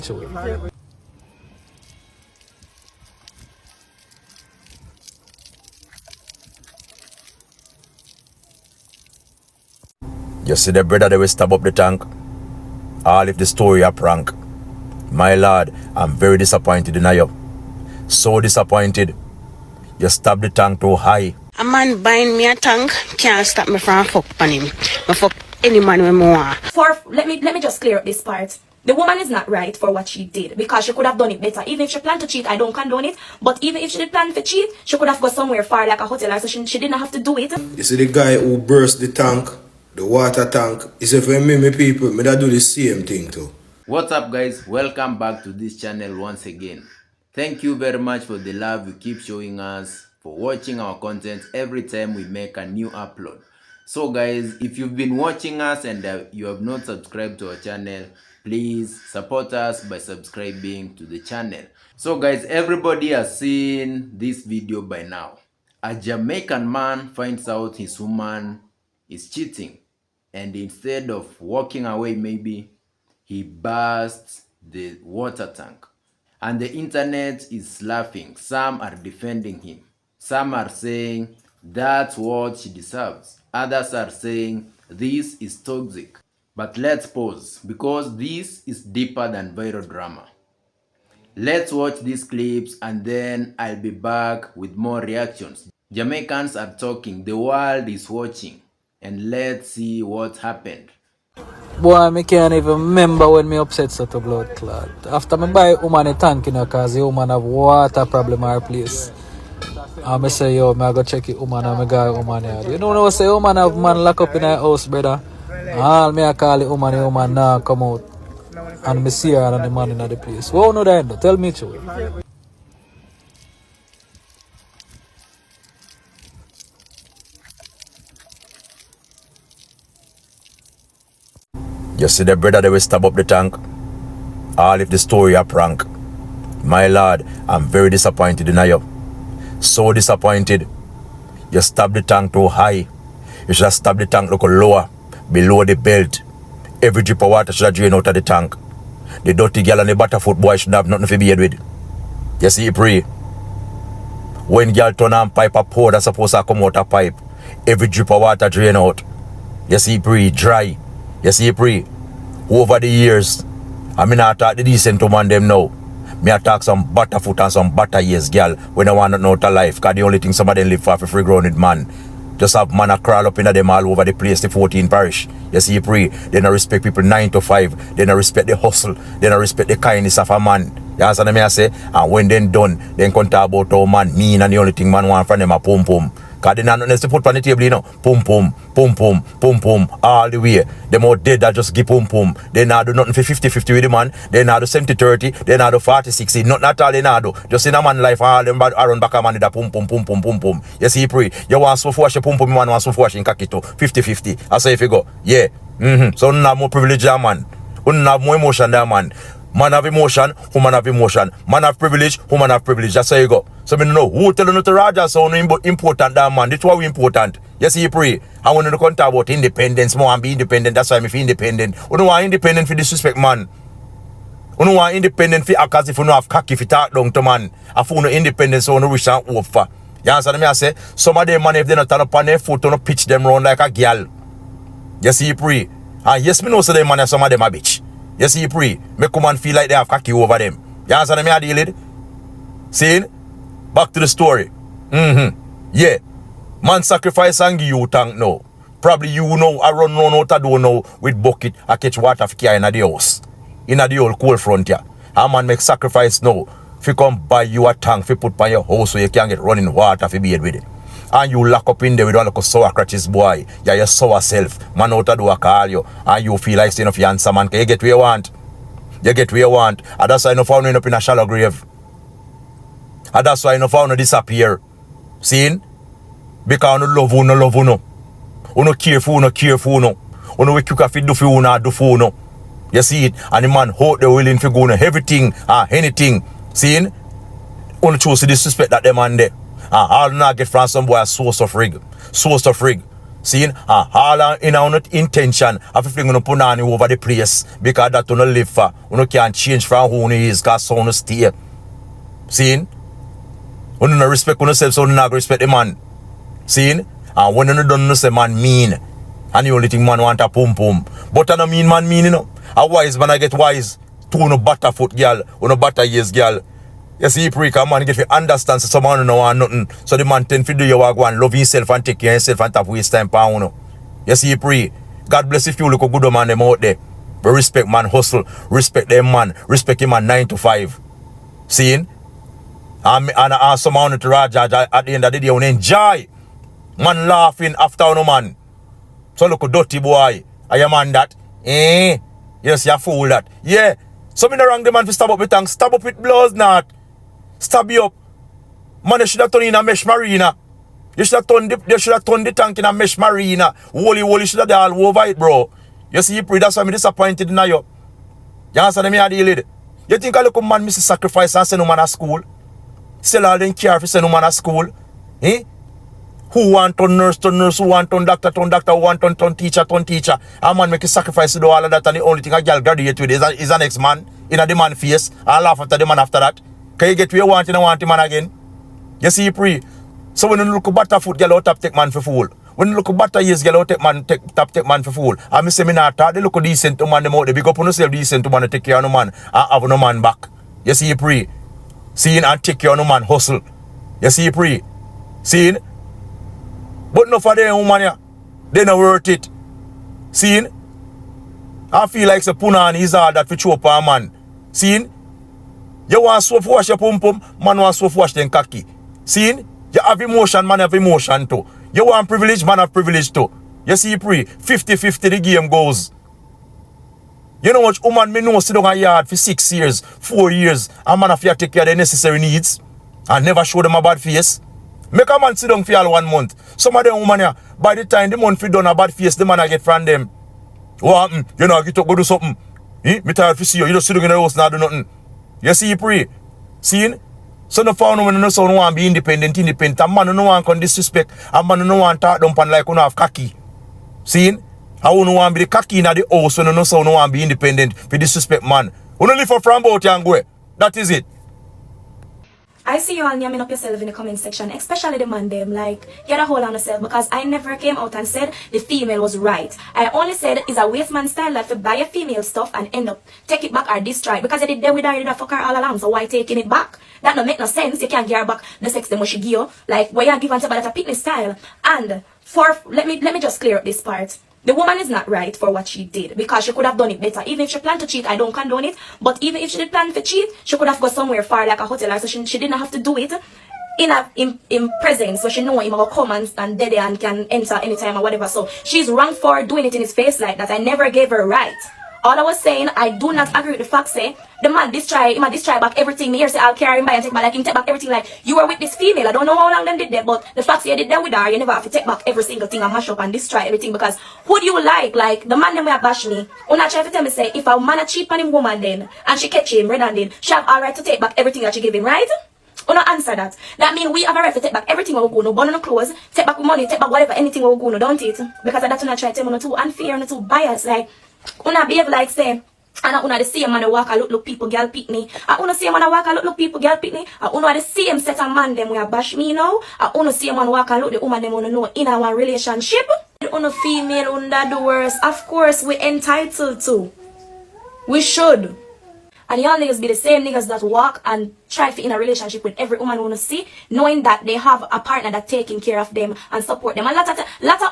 You see the brother, they will stab up the tank. All if the story a prank. My lord, I'm very disappointed in you. So disappointed. You stab the tank too high. A man buying me a tank can't stop me from fuck on him. I fuck any man with more. Let me just clear up this part. The woman is not right for what she did because she could have done it better. Even if she planned to cheat, I don't condone it. But even if she did plan to cheat, she could have gone somewhere far like a hotel, so she didn't have to do it. You see the guy who burst the tank, the water tank. He said for me people, me that do the same thing too. What's up guys, welcome back to this channel once again. Thank you very much for the love you keep showing us, for watching our content every time we make a new upload. So guys, if you've been watching us and you have not subscribed to our channel, please support us by subscribing to the channel. So guys, everybody has seen this video by now. A Jamaican man finds out his woman is cheating, and instead of walking away, maybe he bursts the water tank. And the internet is laughing. Some are defending him. Some are saying that's what she deserves. Others are saying this is toxic. But let's pause, because this is deeper than viral drama. Let's watch these clips and then I'll be back with more reactions. Jamaicans are talking, the world is watching, and let's see what happened. Boy, I can't even remember when me upset such a blood clot. After me buy woman a tank, you know, cause the woman have water problem in her place. And me say, yo, me go check it woman and me go woman yard. You know what I say, woman have man lock up in her house, brother. All me I call it woman, the woman now come out. And me see her and the man in the place. What you know that? Tell me true. You see the brother, they will stab up the tank. All if the story a prank. My lord, I'm very disappointed in you. So disappointed. You stab the tank too high. You should have stabbed the tank look lower, below the belt. Every drip of water should have drained out of the tank. The dirty girl and the butterfoot boy should have nothing to be with. You see, you pray. When girl turn on pipe a pour, that's supposed to come out a pipe. Every drip of water drain out. You see, pray, dry. You see, pray. Over the years, I mean, I talk the decent woman them now. Me attack some butterfoot and some butter ears girl when I want to know to life, because the only thing some of them live for free grounded man. Just have man a crawl up in them all over the place, the 14 parish. You see, pray. They don't respect people 9 to 5. They don't respect the hustle. They don't respect the kindness of a man. You understand me I say? And when they done, then come talk about how man mean, and the only thing man want from them a pum pum. Because they not nothing to put on the table, you know. Pum pum, pum pum, pum pum, all the way. Them out dead that just give pum pum. They not do nothing for 50-50 with the man. They not do 70-30. They not do 40-60. Nothing at all they not do. Just in a man life, all them around back a man with a pum pum, pum pum, pum pum. You see, pray. You want some wash your pum pum, you want some wash in kakito. 50-50. I say if you go. Yeah. So you have more privilege than man. You have more emotion than man. Man have emotion, woman have emotion. Man have privilege, woman have privilege. That's how you go. So me know who tell you to Raja so important than man. That's why we important. You see, you pray. I want to talk about independence more and be independent. That's why I'm independent. You don't want independent for disrespect man. You don't want independent for act as if you don't have cocky if you talk down to man. I feel no independence so you don't wish and hope for. You understand me? I say some of them man if they not turn up on their foot, don't pitch them round like a girl. You see, you pray. And yes, me know so them man some of them a bitch. You see, you pray. Make a man feel like they have cocky over them. You understand me? I deal with? See? Back to the story. Yeah. Man sacrifice and give you tank now. Probably you know I run out to do now with bucket. I catch water for care in the house. In the old cold front here. A man make sacrifice now. If you come buy you a tank, if you put on your house so you can get running water for be with it. And you lock up in there with one like a sour crutches boy. Yeah, your sour self. Man out to do a call you. And you feel like saying of your answer man. Can you get where you want? You get where you want. And that's why you found up in a shallow grave. And that's why you found disappear. See? Because you love you, no love you no. You no care for you, no care for you no. You no quick if you do for you, no do for you no. You see it? And the man hope they willing to go on everything and anything. See? You choose to disrespect that the man there. All not get from some boy a source of rig. Source of rig. Seeing all in our intention of fling on punani over the place because that you no live for. You can't change from who you is because so you stay. Seeing? You no respect yourself, so you not respect the man. Seeing? And when you don't know say man mean, and you only think man want a pum pum. But I don't mean man mean, you know. A wise man I get wise. Two no butter foot girl, no butter years girl. You see, pre-can man get to understand so someone no want nothing. So the man tend to do your one, love himself and take care of himself and tap waste time pa uno. You see, pre. God bless if you look a good man them out there. But respect man hustle, respect them man, respect him man 9 to 5. Seeing? And someone to Raja at the end of the day, you enjoy. Man laughing after no man. So look a dirty boy. I am man that. Yes, you fool that. Yeah. So me no wrong the man to stab up with tank. Stab up with blows not. Stab you up. Man, you should have turned in a mesh marina. You should have turned the tank in a mesh marina. Holy should have done all over it, bro. You see, that's why I'm disappointed in you. You understand me? I deal with it. You think I look a man miss sacrifice and send no man to school? Sell all them care for send no man to school? Eh? Who want to nurse, who want to doctor, who want to teacher, A man make a sacrifice to do all of that, and the only thing a girl graduate with is an next man in a demand face, and laugh after the man after that. Can you get where you want and want the man again? You see, pre. So when you look at Butterfoot, girl out take man for fool. When you look at Butter years, girl out take man for fool. And me say me not they look decent to man them out. They big up on yourself decent to man to take care of no man and have no man back. You see, pre. Seeing and take care of no man hustle. You see, pre. Seeing. But no for them woman yeah, they not worth it. Seeing? I feel like the punan is hard that we show up a man. Seeing? You want soap wash your pum pum, man want soap wash them cocky. Seeing? You have emotion, man have emotion too. You want privilege, man have privilege too. You see, pre, 50-50 the game goes. You know what woman me know sit down a yard for 6 years, 4 years, and man have to take care of their necessary needs and never show them a bad face. Make a man sit down for all 1 month. Some of them women here, by the time the month fi done a bad face, the man I get from them. What happen? You know, get up, go do something. Me tired to see you. You just sit down in the house and do nothing. You see, pre. Seeing? So no found when no son want be independent. A man no want con disrespect. A man no want talk dump and like you have cocky. Seeing? I wouldn't want be the cocky in the house when no son want be independent. For disrespect man. You don't live for from boat and go. That is it. I see you all yamming up yourself in the comment section, especially the man them, like, get a hold on yourself, because I never came out and said the female was right. I only said it's a waste man style that to buy a female stuff and end up take it back or destroy it, because you did there with her, you did fuck her all along, so why taking it back? That don't make no sense. You can't give her back the sex them what she give you, like, where you give her about a picnic style. And let me just clear up this part. The woman is not right for what she did, because she could have done it better. Even if she planned to cheat, I don't condone it. But even if she did plan to cheat, she could have gone somewhere far like a hotel, so she didn't have to do it in presence, so she know him will come and dead and can enter anytime or whatever. So she's wrong for doing it in his face like that. I never gave her right. All I was saying, I do not agree with the fact say the man destroy back everything. Me here say I'll carry him by and take back, like him take back everything. Like you were with this female. I don't know how long them did that, but the fact say you did that with her, you never have to take back every single thing and mash up and destroy everything. Because who do you like? Like the man them will bash me. Una try to tell me say if a man a cheat on him woman then and she catch him red-handed, she have all right to take back everything that she give him, right? Una answer that. That mean we have a right to take back everything we go no, burn no clothes, take back money, take back whatever, anything we go no, don't it? Because that's una try to tell me no too unfair, no too biased. Like una behave like say. And I the same man walk a look people girl pick me. I see man walk a look people girl pick me. I the same set of man them we bash me now. I see man walk a look the woman them wanna know in our relationship. The female under the worst. Of course we entitled to. We should. And y'all niggas be the same niggas that walk and try to in a relationship with every woman wanna see, knowing that they have a partner that taking care of them and support them. And lot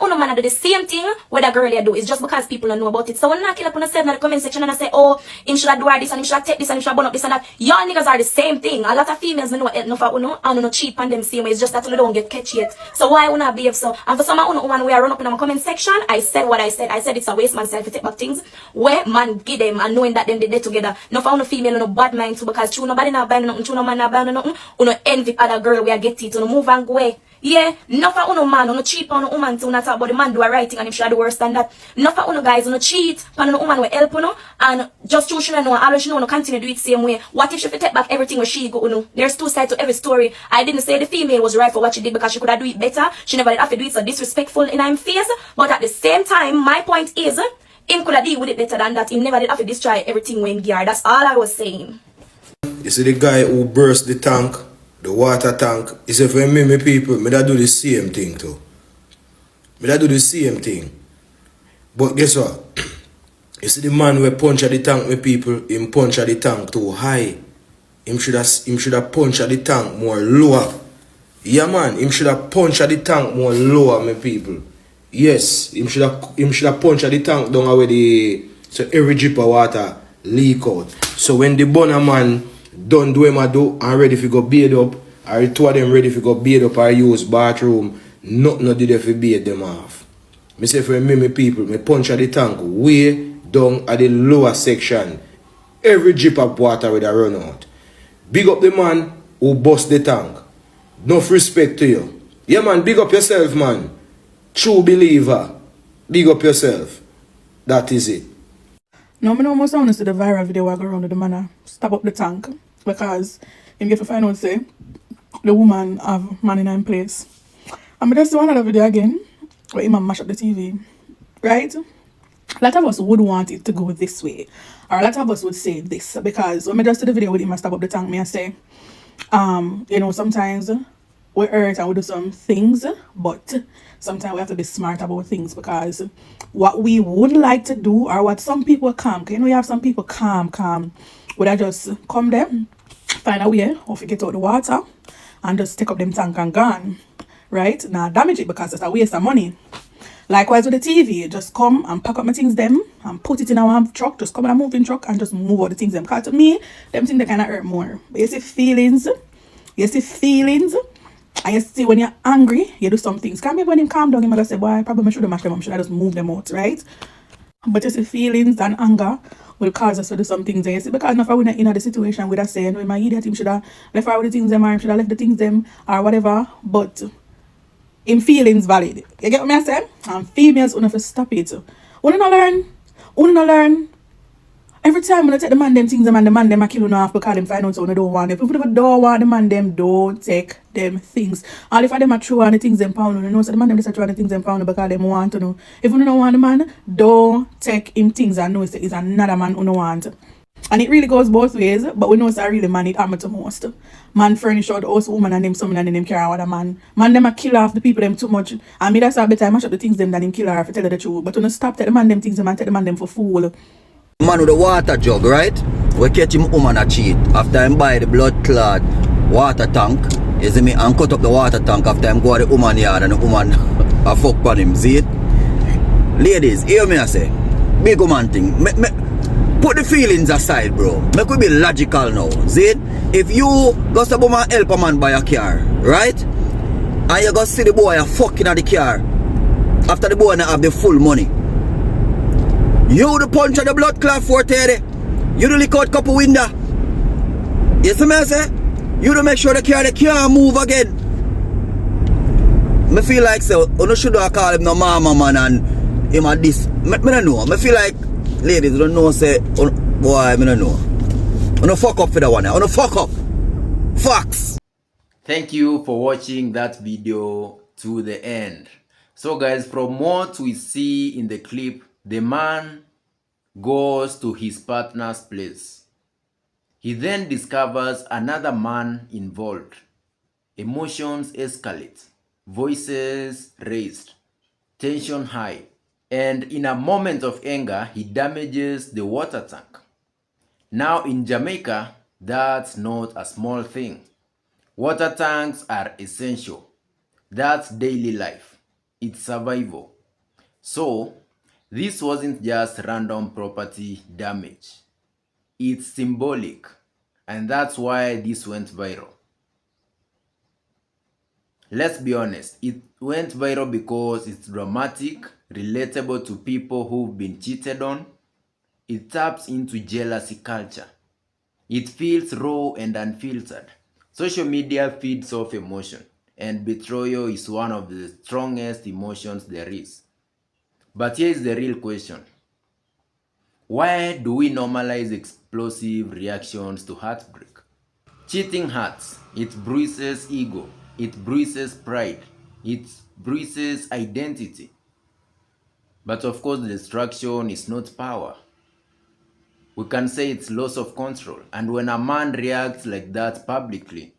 of man do the same thing what a girl do. It's just because people don't know about it. So when I kill up on yourself in the comment section and I say, oh, him should have do this and him should have take this and him should have burn up this and that. Y'all niggas are the same thing. A lot of females know enough for uno and uno cheap on them same way. It's just that uno don't get catch yet. So why uno behave so? And for some uno one we are run up in my comment section, I said what I said. I said it's a waste man self to take back things where man give them and knowing that them they together. No for uno female no bad mind too, because true nobody not buying nothing, true no man not buying nothing. Uno envy other girl we are get it, uno move and go away. Yeah, enough of uno man, uno cheat on a woman to not talk about the man do a right thing and him should do worse than that. Enough of uno guys, uno cheat on a woman will help uno and just you should know, always you know, uno continue do it same way. What if she take back everything where she go uno? There's two sides to every story. I didn't say the female was right for what she did because she could have do it better. She never did have to do it so disrespectful in her face. But at the same time, my point is, him could have deal with it better than that. Him never did have to destroy everything when gear. That's all I was saying. You see the guy who burst the tank, the water tank, he said for me people, me da do the same thing too. Me da do the same thing. But guess what? You see the man who punch at the tank, me people, him punch at the tank too high. Him should have punch at the tank more lower. Yeah man, him should have punch at the tank more lower, me people. Yes, him should have punch at the tank down where so every drip of water leak out. So when the bonner man done do him a do and ready to go bathe up, or two of them ready to go bathe up or use bathroom, nothing did they for bathe them off. Me say for me people, me punch at the tank way down at the lower section. Every drip of water will run out. Big up the man who bust the tank. Enough respect to you. Yeah man, big up yourself man. True believer. Big up yourself. That is it. No, I know most of see the viral video I go around with the man stop up the tank because him get to find out say the woman have man in her place. And just see another video again where him mash up the TV. Right? A lot of us would want it to go this way. Or a lot of us would say this because when I just see the video with him stop up the tank, me I say, you know, sometimes we hurt and we do some things, but sometimes we have to be smart about things because what we would like to do or what some people calm, you know, you have some people calm, would I just come there, find a way or get out the water and just take up them tank and gone, right? Now damage it because it's a waste of money. Likewise with the TV, just come and pack up my things them and put it in our truck, just come in a moving truck and just move all the things them. Because to me, them things they kind of hurt more. But you see feelings, and you see when you're angry, you do some things. Can't maybe when him calm down, he might say, boy, I probably should have mashed them up, should I just move them out, right? But you see feelings and anger will cause us to do some things. And you see, because if I were in the situation with us saying, no, my idiot, him should have left out the things them or him should have left the things them or whatever. But in feelings valid. You get what I say? And females don't have to stop it. Wanna not learn. Every time when I take the man them things them and the man them I kill you off because them find out so they don't want them. People don't want the man them, don't take them things. All if them are true and the things them pound, you know, so the man them just true and the things them pound because them want to know. If you don't want the man, don't take him things and know it's another man who don't want. And it really goes both ways, but we know it's a really man it happen to most. Man furnish out the house woman and them something and then them care what a man. Man them a kill off the people them too much. And me that's a better mash up the things them than him kill her if you tell her the truth. But when you stop take the man them things them and take the man them for fool. Man with the water jug, right? We catch him woman a cheat. After him buy the blood clot water tank, you see me, and cut up the water tank after him go to the woman yard and the woman a fuck on him, see it? Ladies, hear me I say, big woman thing. Put the feelings aside, bro. Make we be logical now. See it? If you go to and help a man buy a car, right? And you go see the boy a fucking at the car after the boy not have the full money. You the punch of the blood clot 430. You the lick out couple window. You see me I say? You to make sure the car can't move again. Me feel like so you should have call him no mama man and him at this. Me don't know. Me feel like ladies don't know say boy me don't know. You don't fuck up for that one. You don't fuck up. Facts. Thank you for watching that video to the end. So guys, from what we see in the clip, the man goes to his partner's place. He then discovers another man involved. Emotions escalate, voices raised, tension high, and in a moment of anger, he damages the water tank. Now in Jamaica, that's not a small thing. Water tanks are essential. That's daily life. It's survival. So, this wasn't just random property damage. It's symbolic, and that's why this went viral. Let's be honest, it went viral because it's dramatic, relatable to people who've been cheated on. It taps into jealousy culture. It feels raw and unfiltered. Social media feeds off emotion, and betrayal is one of the strongest emotions there is. But here is the real question. Why do we normalize explosive reactions to heartbreak? Cheating hurts. It bruises ego. It bruises pride. It bruises identity. But of course, destruction is not power. We can say it's loss of control. And when a man reacts like that publicly,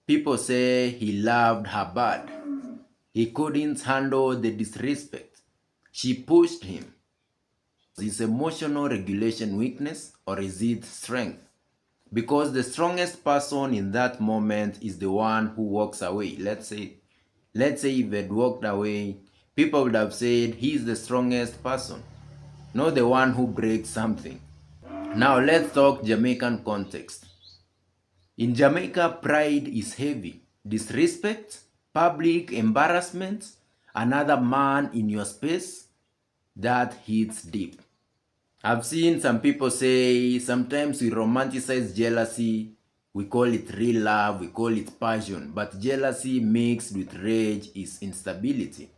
people say he loved her bad. He couldn't handle the disrespect. She pushed him. Is emotional regulation weakness or is it strength? Because the strongest person in that moment is the one who walks away. Let's say if it walked away, people would have said he's the strongest person, not the one who breaks something. Now let's talk Jamaican context. In Jamaica, pride is heavy. Disrespect, public embarrassment, another man in your space, that hits deep. I've seen some people say sometimes we romanticize jealousy, we call it real love, we call it passion, but jealousy mixed with rage is instability.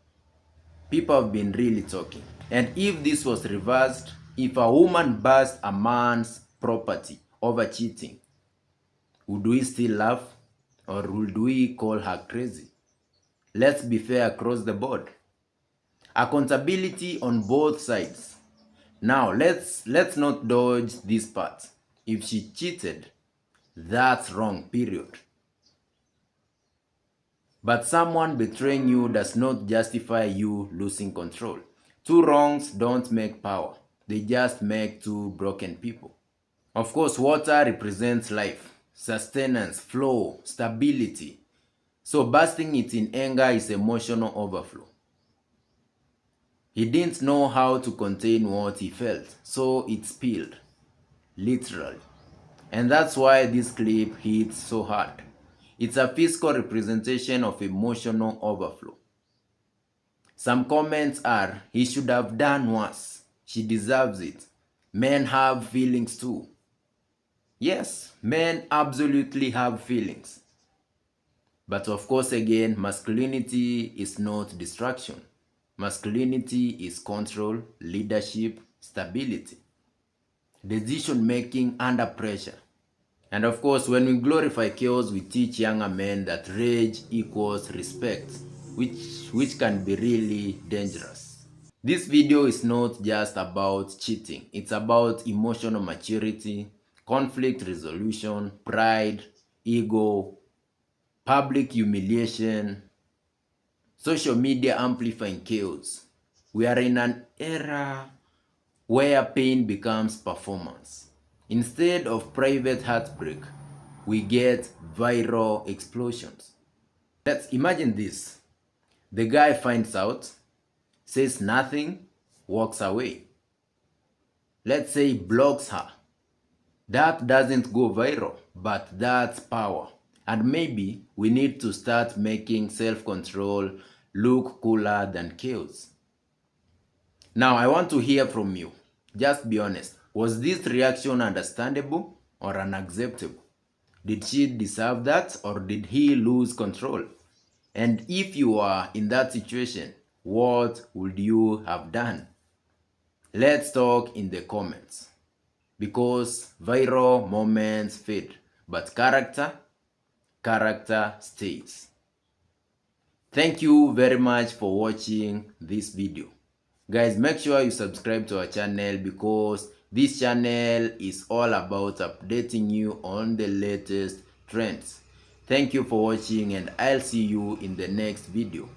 People have been really talking. And if this was reversed, if a woman burst a man's property over cheating, would we still laugh or would we call her crazy? Let's be fair across the board. Accountability on both sides. Now, let's not dodge this part. If she cheated, that's wrong, period. But someone betraying you does not justify you losing control. Two wrongs don't make power. They just make two broken people. Of course, water represents life, sustenance, flow, stability. So bursting it in anger is emotional overflow. He didn't know how to contain what he felt, so it spilled, literally. And that's why this clip hits so hard. It's a physical representation of emotional overflow. Some comments are, he should have done worse. She deserves it. Men have feelings too. Yes, men absolutely have feelings. But of course, again, masculinity is not distraction. Masculinity is control, leadership, stability, decision making under pressure. And of course, when we glorify chaos, we teach younger men that rage equals respect, which can be really dangerous. This video is not just about cheating. It's about emotional maturity, conflict resolution, pride, ego, public humiliation, social media amplifying chaos. We are in an era where pain becomes performance. Instead of private heartbreak, we get viral explosions. Let's imagine this. The guy finds out, says nothing, walks away. Let's say blocks her. That doesn't go viral, but that's power. And maybe we need to start making self-control look cooler than chaos. Now, I want to hear from you. Just be honest. Was this reaction understandable or unacceptable? Did she deserve that or did he lose control? And if you are in that situation, what would you have done? Let's talk in the comments. Because viral moments fade, but character stays. Thank you very much for watching this video. Guys, make sure you subscribe to our channel because this channel is all about updating you on the latest trends. Thank you for watching and I'll see you in the next video.